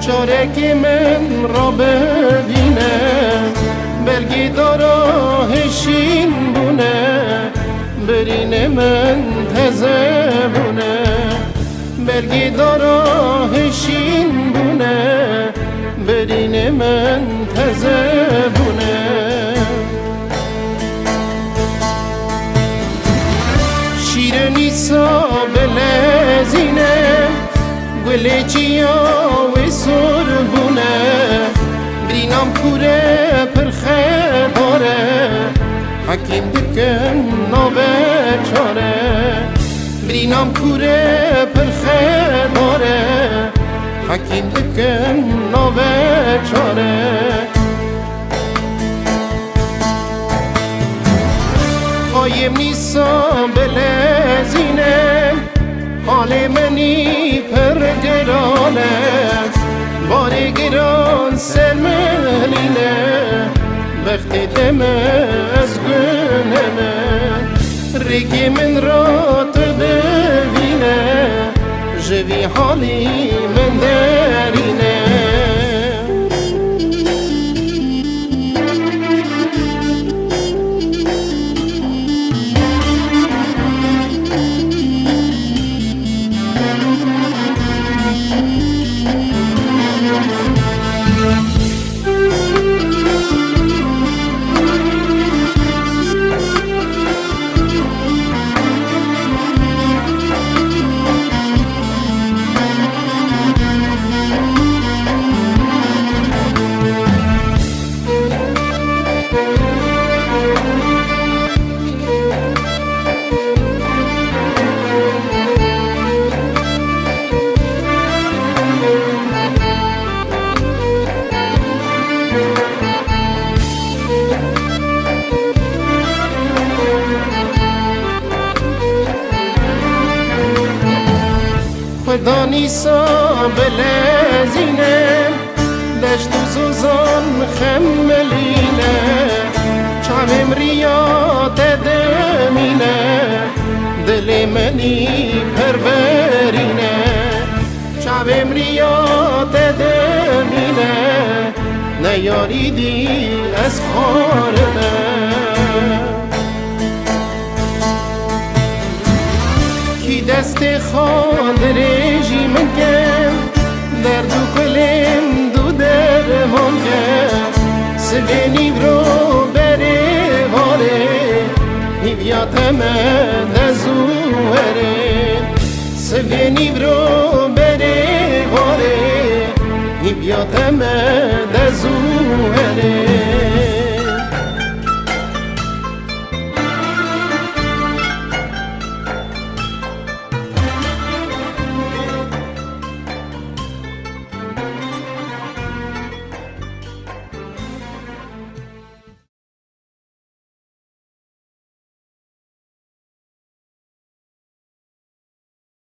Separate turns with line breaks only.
چاره که من را ببینه برگی دارا هشین بونه برین من تزه بونه برگی دارا هشین بونه برین من تزه بونه شیر نیسا بلزینه گل چیا و سر بونه برینام کوره پرخه داره حکیم دکن نوه چاره برینام کوره پرخه داره حکیم دکن نوه چاره خوایم نیسا بلزینه حال منی پر گرانه بار گران سر منینه وقتی دم از گنمه ریگی من را تو ببینه جوی حالی من درینه دانیسا بلزینه دشت و سوزان خملینه چاویم ریا تدمینه دل منی پربرینه چاویم ریا تدمینه نیاریدی از خارمه کی دست خواند رژیم کرد درد و کلم دو درمان کرد سوینی رو بره واره هیویاتم دزوهره سوینی رو بره واره هیویاتم